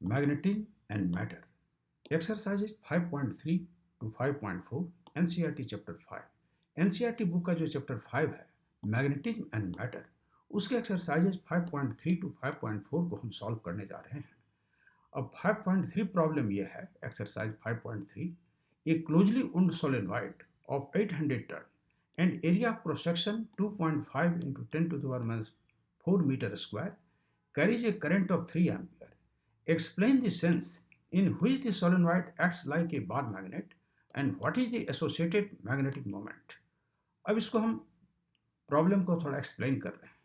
Magnetism and Matter. Exercises 5.3 to 5.4 NCERT chapter 5। NCERT book का जो chapter 5 है magnetism and matter, उसके exercises 5.3 to 5.4 को हम सॉल्व करने जा रहे हैं। अब 5.3 प्रॉब्लम ये है, exercise 5.3, a closely wound solenoid of 800 turn and area of cross section 2.5 into 10 to the power minus 4 meter square carries a current of 3 ampere. Explain the sense in which the solenoid acts like a bar magnet and what is the associated magnetic moment. अब इसको हम problem को थोड़ा explain कर रहे हैं।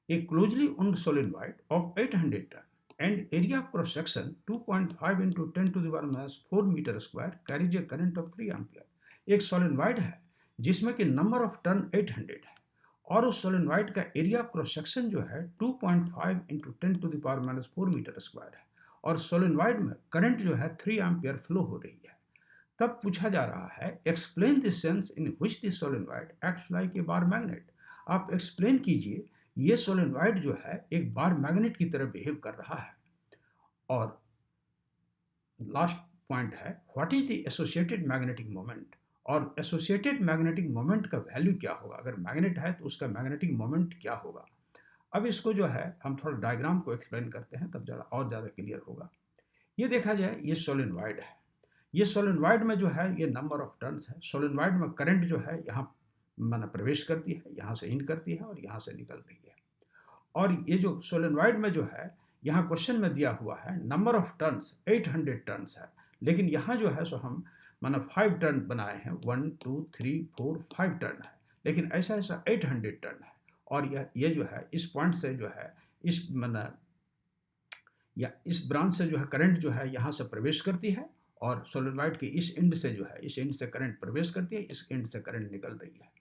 A closely wound solenoid of 800 turn and area of cross section 2.5 into 10 to the power minus 4 meter square carries a current of 3 ampere। एक solenoid है जिसमें कि नंबर ऑफ टर्न 800 है और उस सोलेनॉइड का एरिया ऑफ क्रॉस सेक्शन जो है 2.5 into 10 to the power minus 4 meter square है और सोलेनॉइड में करंट जो है 3 एम्पियर फ्लो हो रही है। तब पूछा जा रहा है explain the sense in which the solenoid acts like a bar magnet. आप एक्सप्लेन कीजिए ये सोलेनॉइड जो है एक बार मैग्नेट की तरह बिहेव कर रहा है। और लास्ट पॉइंट है what is the associated magnetic moment, और एसोसिएटेड मैग्नेटिक मोमेंट का वैल्यू क्या होगा। अगर मैग्नेट है तो उसका मैग्नेटिक मोमेंट क्या होगा। अब इसको जो है हम थोड़ा डायग्राम को एक्सप्लेन करते हैं, तब जरा और ज़्यादा क्लियर होगा। ये देखा जाए, ये सोलेनॉइड है। ये सोलेनॉइड में जो है ये नंबर ऑफ टर्न्स है। सोलेनॉइड में करंट जो है यहाँ माना प्रवेश करती है, यहाँ से इन करती है और यहाँ से निकल रही है। और ये जो सोलेनॉइड में जो है यहाँ क्वेश्चन में दिया हुआ है नंबर ऑफ टर्न्स 800 टर्न्स है, लेकिन यहाँ जो है सो हम माना 5 टर्न बनाए हैं, 1 2 3 4 5 टर्न है, लेकिन ऐसा 800 टर्न है। और ये जो है इस पॉइंट से जो है इस माना या इस ब्रांच से जो है करंट जो है यहाँ से प्रवेश करती है और सोलेनॉइड के इस एंड से जो है इस एंड से करंट प्रवेश करती है, इस एंड से करंट निकल रही है।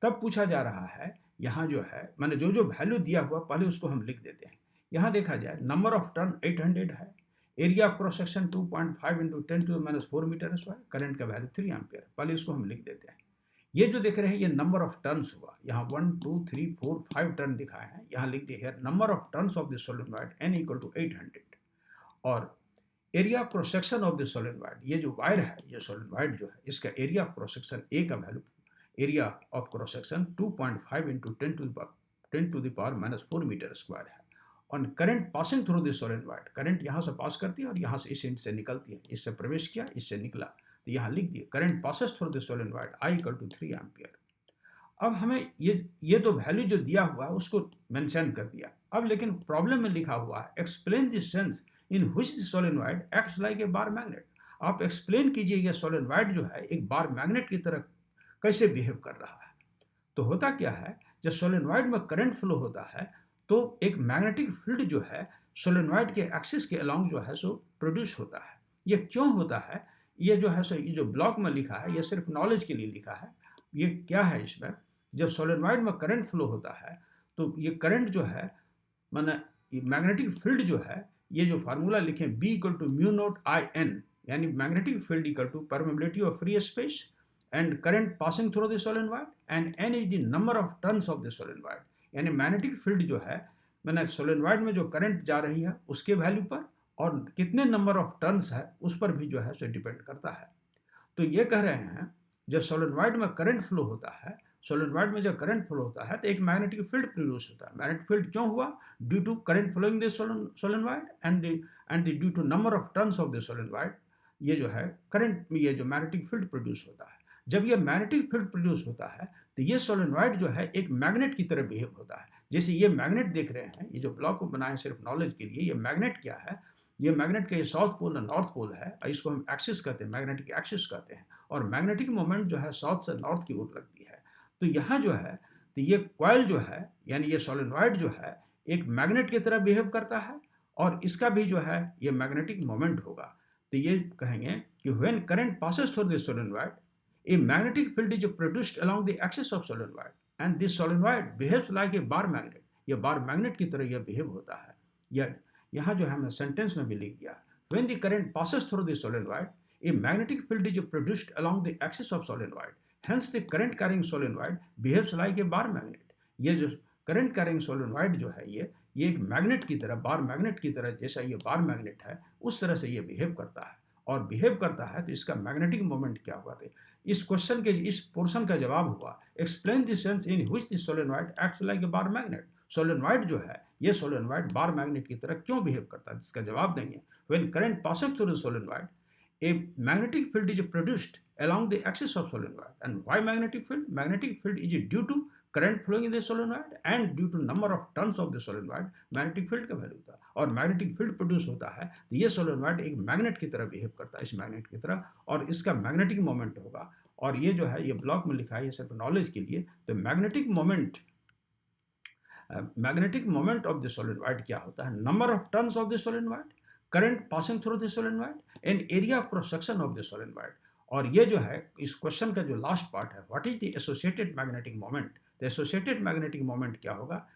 तब पूछा जा रहा है यहाँ जो है मैंने जो वैल्यू दिया हुआ पहले उसको हम लिख देते हैं। यहाँ देखा जाए नंबर ऑफ टर्न 800 है, area of cross section 2.5 into 10 to the minus 4 metre square, current का वैल्यू 3 एम्पियर, पहले इसको हम लिख देते हैं। ये जो देख रहे हैं ये नंबर ऑफ टर्न्स हुआ, यहाँ 1 2 3 4 5 टर्न दिखाए हैं, यहाँ लिख दिए है number of turns of the solenoid n equal to 800। और area of cross section of the solenoid, ये जो वायर है ये सोलेनॉइड जो है इसका area of cross section A का value, area of cross section 2.5 into 10 to the power minus 4 metre square है। और current passing through the solenoid, current यहाँ से पास करती है और यहाँ से इस एंड से निकलती है, इससे प्रवेश किया इससे निकला, तो यहाँ लिख दिए current passes through the solenoid I equal to 3 ampere. अब हमें ये तो वैल्यू जो दिया हुआ है उसको मेंशन कर दिया। अब लेकिन प्रॉब्लम में लिखा हुआ है explain the sense in which the solenoid acts like a bar magnet. आप एक्सप्लेन कीजिए ये सोलेनॉइड जो है एक बार मैग्नेट की तरह कैसे बिहेव कर रहा है। तो होता क्या है, जब सोलेनॉइड में करंट फ्लो होता है तो एक मैग्नेटिक फील्ड जो है सोलेनॉइड के एक्सिस के अलोंग जो है सो प्रोड्यूस होता है। ये क्यों होता है, ये जो है सो ये जो ब्लॉक में लिखा है ये सिर्फ नॉलेज के लिए लिखा है। ये क्या है, इसमें जब सोलेनॉइड में करंट फ्लो होता है तो ये करंट जो है माने ये मैग्नेटिक फील्ड जो है, ये जो फार्मूला लिखे B equal to mu naught I n, यानी magnetic field equal to permeability of free space and current passing through the solenoid and n is the number of turns of the solenoid. यानी magnetic field जो है मैंने solenoid में जो current जा रही है उसके वैल्यू पर और कितने नंबर ऑफ टर्न्स है उस पर भी जो है सो डिपेंड करता है। तो ये कह रहे हैं जब सोलेनॉइड में करंट फ्लो होता है, सोलेनॉइड में जब करंट फ्लो होता है तो एक मैग्नेटिक फील्ड प्रोड्यूस होता है। मैग्नेटिक फील्ड क्यों हुआ, due to current flowing the solenoid and due to number of turns of the solenoid, ये जो है करंट में ये जो मैग्नेटिक फील्ड प्रोड्यूस होता है। जब ये मैग्नेटिक फील्ड प्रोड्यूस होता है तो ये सोलेनॉइड जो है एक मैग्नेट की तरह बिहेव होता है। जैसे ये मैग्नेट देख रहे हैं, ये जो ब्लॉक को बनाए सिर्फ नॉलेज के लिए, ये मैग्नेट क्या है, ये मैग्नेट का ये साउथ पोल और नॉर्थ पोल है, इसको हम एक्सिस कहते हैं, मैग्नेटिक एक्सिस कहते हैं। और मैग्नेटिक मोमेंट जो है साउथ से नॉर्थ की ओर लगती है। तो यहाँ जो है तो ये कॉइल जो है यानी ये सोलेनॉइड जो है एक मैग्नेट की तरह बिहेव करता है और इसका भी जो है ये मैग्नेटिक मोमेंट होगा। तो ये कहेंगे कि when current passes through the solenoid a magnetic field is produced along the axis of solenoid and this solenoid behaves like a bar magnet। ये बार मैग्नेट की तरह यह बिहेव होता है। यह यहाँ जो है हमने सेंटेंस में भी लिख दिया, when the current passes through the solenoid a magnetic field is produced along the axis of solenoid hence the current carrying solenoid behaves like a bar magnet। ये जो करंट कैरिंग सोलेनॉइड जो है ये एक मैग्नेट की तरह, bar magnet की तरह, जैसा ये बार मैग्नेट है उस तरह से ये बिहेव करता है। और बिहेव करता है तो इसका मैग्नेटिक मोमेंट क्या हुआ था। इस क्वेश्चन के इस पोर्शन का जवाब हुआ, explain the sense in which the solenoid acts like a bar magnet. Solenoid जो है, ये सोलेनोइड बार मैग्नेट की तरह क्यों बिहेव करता है। इसका जवाब देंगे, when current passing through the solenoid a magnetic field is produced along the axis of solenoid. And why magnetic field? Magnetic field is due to current flowing in the solenoid and due to number of turns of the solenoid magnetic field का value था। और magnetic field produce होता है तो ये solenoid एक magnet की तरह बिहेव करता है, इस मैग्नेट की तरह, और इसका मैग्नेटिक मोमेंट होगा। और ये जो है ये ब्लॉक में लिखा है, ये सिर्फ नॉलेज के लिए। तो magnetic moment of the solenoid क्या होता है, number of turns of the solenoid, current passing through the solenoid and area of cross section of the solenoid। और ये जो है इस क्वेश्चन का जो लास्ट पार्ट है, what is the associated magnetic moment. The associated magnetic moment क्या होगा,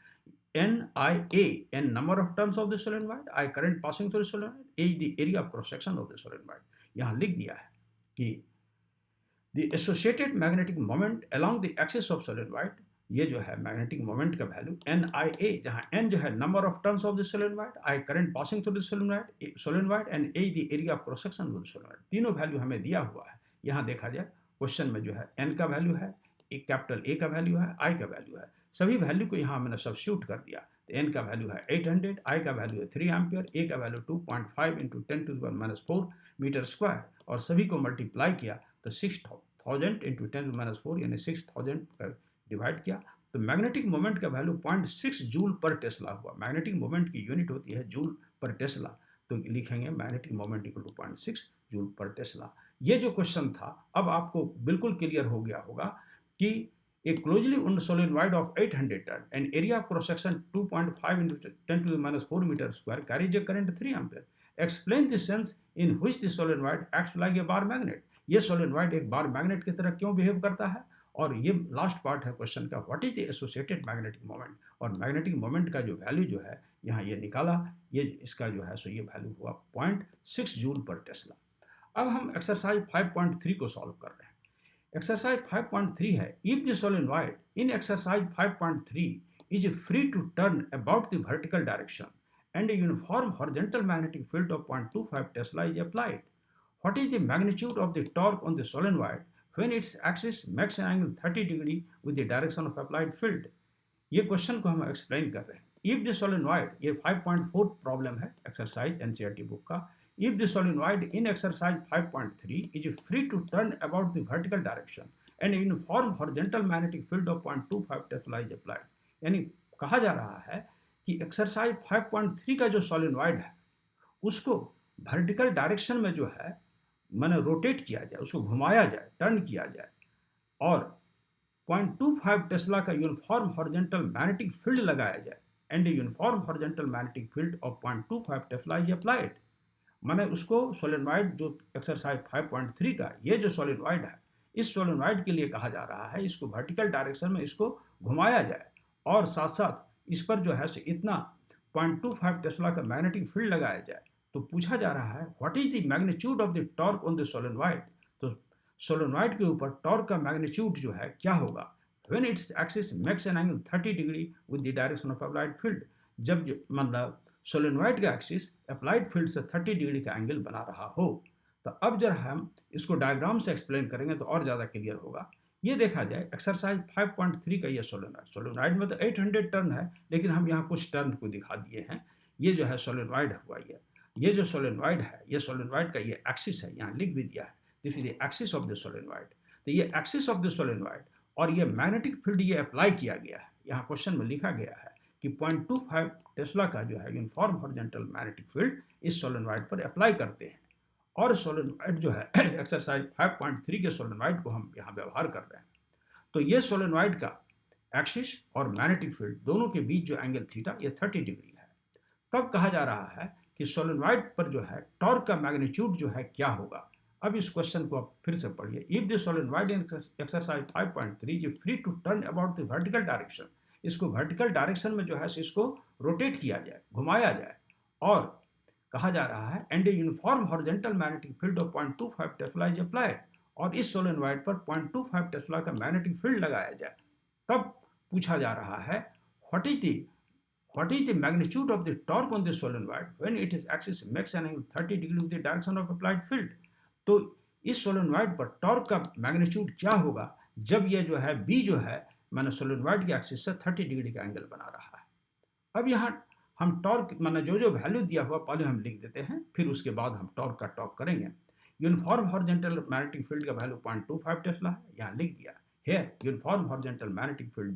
NIA, n number of turns of the solenoid, I current passing through the solenoid, A is the area of cross section of the solenoid। यहाँ लिख दिया है कि the associated magnetic moment along the axis of solenoid, ये जो है magnetic moment का value NIA, जहाँ N जो है number of turns of the solenoid, I current passing through the solenoid and A the area of cross section of the solenoid. तीनों value हमें दिया हुआ है। यहाँ देखा जाए क्वेश्चन में जो है N का वैल्यू है, एक कैपिटल A का वैल्यू है, I का वैल्यू है, सभी वैल्यू को यहाँ मैंने सब्स्टिट्यूट कर दिया। तो N का वैल्यू है 800, I का वैल्यू है 3 एम्पियर, A का वैल्यू 2.5 × 10⁻⁻4 मीटर स्क्वायर, और सभी को मल्टीप्लाई किया तो 6000 × 10⁻⁴ यानी 6000 डिवाइड किया तो मैग्नेटिक मोमेंट का वैल्यू 0.6 जूल पर टेस्ला हुआ। मैग्नेटिक मोमेंट की यूनिट होती है जूल पर टेस्ला, तो लिखेंगे magnetic moment equal to 0.6 joule per tesla. ये जो क्वेश्चन था अब आपको बिल्कुल क्लियर हो गया होगा कि a closely wound solenoid of 800 ton and area of cross section 2.5 × 10⁻⁴ meter square carries a current 3 ampere. Explain the sense in which the solenoid acts like a bar magnet। ये solenoid एक bar magnet की तरह क्यों behave करता है। और ये last part है क्वेश्चन का, what is the associated magnetic moment. और मैग्नेटिक मोमेंट का जो वैल्यू जो है यहाँ ये निकाला, ये इसका जो है सो ये वैल्यू हुआ 0.6 जूल पर टेस्ला। अब हम एक्सरसाइज 5.3 को सॉल्व कर रहे हैं। एक्सरसाइज 5.3 है, if the solenoid in exercise 5.3 is free to turn about the vertical direction and a uniform horizontal magnetic field of 0.25 tesla is applied, what is the magnitude of the torque on the solenoid when its axis makes an angle 30 degree with the direction of applied field। ये question को हम explain कर रहे हैं। If the solenoid, ये 5.4 problem है exercise NCERT book का। If the solenoid in exercise 5.3 is free to turn about the vertical direction and uniform horizontal magnetic field of 0.25 tesla is applied, यानी कहा जा रहा है कि एक्सरसाइज 5.3 का जो सोलेनोइड है उसको वर्टिकल डायरेक्शन में जो है मैंने रोटेट किया जाए, उसको घुमाया जाए, टर्न किया जाए, और 0.25 टेस्ला का यूनिफॉर्म हॉरिजॉन्टल मैग्नेटिक फील्ड लगाया जाए and uniform horizontal magnetic field of 0.25 tesla is applied. मैंने उसको सोलेनोइड जो एक्सरसाइज 5.3 का ये जो सोलेनोइड है, इस सोलेनोइड के लिए कहा जा रहा है इसको वर्टिकल डायरेक्शन में इसको घुमाया जाए और साथ साथ इस पर जो है इतना 0.25 टेस्ला का मैग्नेटिक फील्ड लगाया जाए। तो पूछा जा रहा है what is the magnitude of the torque on the solenoid. तो सोलेनोइड के ऊपर टॉर्क का मैग्नीट्यूड जो है क्या होगा, when its axis makes an angle 30 degree with the direction of applied field, जब मतलब सोलेनोइड का एक्सिस अप्लाइड फील्ड से 30 डिग्री का एंगल बना रहा हो। तो अब जब हम इसको डायग्राम से एक्सप्लेन करेंगे तो और ज़्यादा क्लियर होगा। ये देखा जाए एक्सरसाइज 5.3 का ये सोलेनोइड में तो 800 टर्न है, लेकिन हम यहाँ कुछ टर्न को दिखा दिए हैं। ये जो है सोलेनोइड हुआ, ये जो सोलेनोइड है, ये सोलेनोइड का ये एक्सिस है, यहाँ लिख भी दिया है, this is the axis of the solenoid. तो ये एक्सिस ऑफ द सोलेनोइड और ये मैग्नेटिक फील्ड ये अप्लाई किया गया है। यहाँ क्वेश्चन में लिखा गया है कि 0.25 टेस्ला का जो है यूनिफॉर्म हॉरिजॉन्टल मैग्नेटिक फील्ड इस सोलेनोइड पर अप्लाई करते हैं, और सोलेनोइड जो है एक्सरसाइज 5.3 के सोलेनोइड को हम यहाँ व्यवहार कर रहे हैं। तो ये सोलेनोइड का एक्सिस और मैग्नेटिक फील्ड दोनों के बीच जो एंगल थीटा ये 30 डिग्री है। तब कहा जा रहा है कि सोलेनोइड पर जो है टॉर्क का मैग्नीट्यूड जो है क्या होगा। अब इस क्वेश्चन को आप फिर से पढ़िए। If the solenoid in exercise 5.3 is free to turn about the vertical direction, इसको वर्टिकल डायरेक्शन में जो है इसको रोटेट किया जाए, घुमाया जाए, और कहा जा रहा है and a uniform horizontal magnetic field of 0.25 tesla is applied, और इस सोलेनोइड पर 0.25 टेस्ला का मैग्नेटिक फील्ड लगाया जाए। तब पूछा जा रहा है what is the what is the magnitude of the torque on the solenoid when it is axis makes an angle 30 degree with the direction of applied field. तो इस सोलेनॉइड पर टॉर्क का मैग्नीट्यूड क्या होगा जब ये जो है बी जो है मैंने सोलेनॉइड की एक्सिस से 30 डिग्री का एंगल बना रहा है। अब यहाँ हम टॉर्क मैंने जो जो वैल्यू दिया हुआ पहले हम लिख देते हैं, फिर उसके बाद हम टॉर्क का टॉप करेंगे। यूनिफॉर्म हॉरिजॉन्टल मैग्नेटिक फील्ड का वैल्यू 0.25 टेस्ला है, यहाँ लिख दिया। Here uniform horizontal magnetic field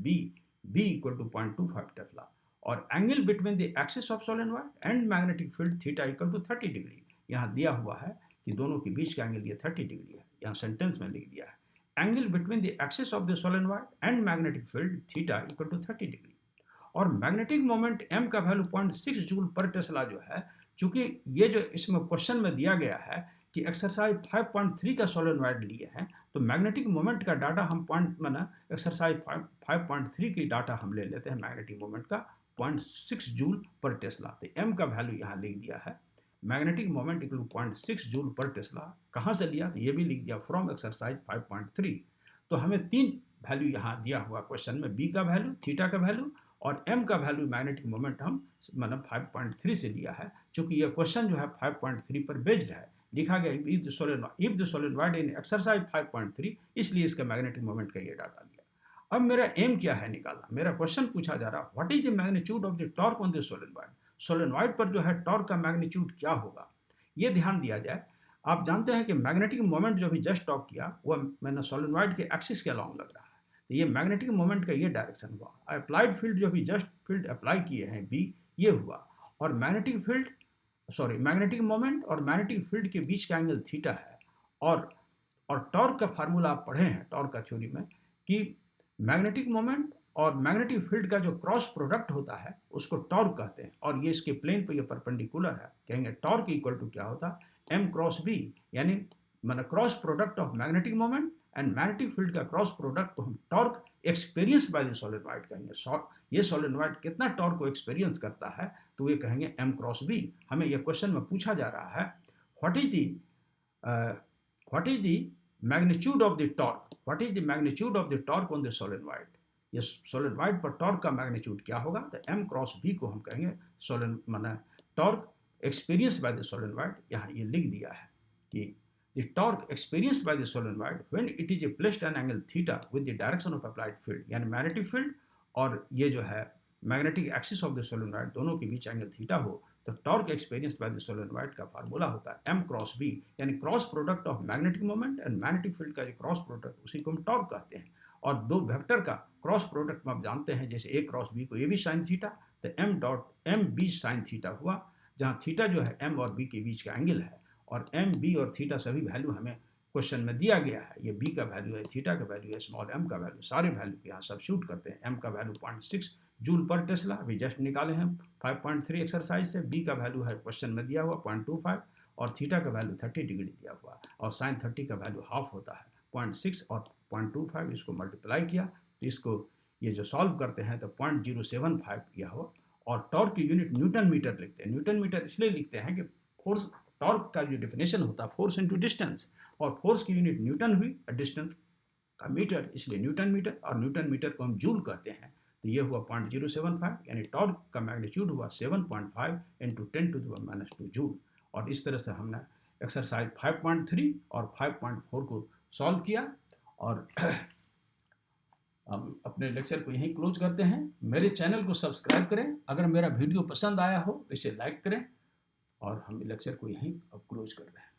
B equal to 0.25 tesla और angle between the axis of solenoid and magnetic field theta equal to 30 degree. यहाँ दिया हुआ है कि दोनों के बीच का एंगल ये 30 डिग्री है, यहाँ सेंटेंस में लिख दिया है angle between the axis of the solenoid and magnetic field theta equal to 30 degree. और मैग्नेटिक मोमेंट m का वैल्यू 0.6 जूल पर टेस्ला जो है, चूंकि ये जो इसमें क्वेश्चन में दिया गया है कि एक्सरसाइज 5.3 का सोलेनॉइड लिए हैं, तो मैग्नेटिक मोमेंट का डाटा हम एक्सरसाइज 5.3 की डाटा हम ले लेते हैं मैग्नेटिक मोमेंट का 0.6 जूल पर टेस्ला। तो m का वैल्यू यहाँ लिख दिया है magnetic moment equal to 0.6 joule per tesla. कहाँ से लिया, तो ये भी लिख दिया फ्रॉम एक्सरसाइज 5.3। तो हमें 3 वैल्यू यहाँ दिया हुआ क्वेश्चन में, बी का वैल्यू, थीटा का वैल्यू और m का वैल्यू मैग्नेटिक मोमेंट हम 5.3 से लिया है। चूंकि यह क्वेश्चन जो है 5.3 पर बेस्ड है, लिखा गया if the solenoid in exercise 5.3, इसलिए इसका मैग्नेटिक मोमेंट का ये डाटा लिया। अब मेरा एम क्या है निकालना, मेरा क्वेश्चन पूछा जा रहा है what is the magnitude of the torque on the solenoid. Solenoid पर जो है टॉर्क का मैग्नीट्यूड क्या होगा, ये ध्यान दिया जाए। आप जानते हैं कि मैग्नेटिक मोमेंट जो भी जस्ट टॉक किया वह मैंने सोलेनॉइड के एक्सिस के अलाउंग लग रहा है, तो ये मैग्नेटिक मोमेंट का ये डायरेक्शन हुआ। अप्लाइड फील्ड जो भी जस्ट फील्ड अप्लाई किए हैं बी, ये हुआ। और मैग्नेटिक मोमेंट और मैग्नेटिक फील्ड के बीच का एंगल थीटा है। और टॉर्क का फार्मूला आप पढ़े हैं टॉर्क का थ्योरी में कि मैग्नेटिक मोमेंट और मैग्नेटिक फील्ड का जो क्रॉस प्रोडक्ट होता है उसको टॉर्क कहते हैं। और ये इसके प्लेन पर ये परपेंडिकुलर है, कहेंगे टॉर्क इक्वल टू क्या होता है m क्रॉस b, यानी मैंने cross product of magnetic moment and magnetic field का क्रॉस प्रोडक्ट को हम torque experience by the solenoid कहेंगे। ये सोलेनॉइड कितना टॉर्क को एक्सपीरियंस करता है, तो ये कहेंगे m क्रॉस b। हमें ये क्वेश्चन में पूछा जा रहा है what is the magnitude of the torque, what is the magnitude of the torque on the solenoid. ये सोलेनॉइड पर टॉर्क का मैग्नीट्यूड क्या होगा, तो m क्रॉस b को हम कहेंगे torque experience by the solenoid. यहाँ ये लिख दिया है कि the torque experienced by the solenoid when it is placed an angle theta with the direction of applied field, यानी मैग्नेटिक फील्ड और ये जो है magnetic axis of the solenoid दोनों के बीच एंगल थीटा हो, तो torque experience by the solenoid का फार्मूला होता है m क्रॉस b, यानी cross product of magnetic moment and magnetic field का जो क्रॉस प्रोडक्ट उसी को हम टॉर्क कहते हैं। और दो वेक्टर का क्रॉस प्रोडक्ट में आप जानते हैं, जैसे a क्रॉस b को a b साइन थीटा, तो m b साइन थीटा हुआ, जहाँ थीटा जो है m और b के बीच का एंगल है। और m b और थीटा सभी वैल्यू हमें क्वेश्चन में दिया गया है। ये b का वैल्यू है, थीटा का वैल्यू है, स्मॉल m का वैल्यू, सारे वैल्यू के यहाँ सब्स्टिट्यूट करते हैं। m का वैल्यू 0.6 जूल पर टेस्ला अभी जस्ट निकाले हैं 5.3 एक्सरसाइज से। b का वैल्यू है क्वेश्चन में दिया हुआ 0.25 और थीटा का वैल्यू 30 डिग्री दिया हुआ और साइन 30 का वैल्यू हाफ होता है 0.6 और 0.25, इसको मल्टीप्लाई किया तो इसको ये जो सॉल्व करते हैं तो 0.075 किया हो। और टॉर्क की यूनिट न्यूटन मीटर लिखते हैं। न्यूटन मीटर इसलिए लिखते हैं कि फोर्स, टॉर्क का जो डेफिनेशन होता है फोर्स इनटू डिस्टेंस, और फोर्स की यूनिट न्यूटन हुई और डिस्टेंस का मीटर, इसलिए न्यूटन मीटर। और न्यूटन मीटर को हम जूल कहते हैं। तो ये हुआ 0.075, यानी टॉर्क का मैग्नीट्यूड हुआ 7.5 × 10⁻² जूल। और इस तरह से हमने एक्सरसाइज 5.3 और 5.4 को सॉल्व किया। और हम अपने लेक्चर को यहीं क्लोज करते हैं। मेरे चैनल को सब्सक्राइब करें, अगर मेरा वीडियो पसंद आया हो तो इसे लाइक करें, और हम लेक्चर को यहीं अब क्लोज कर रहे हैं।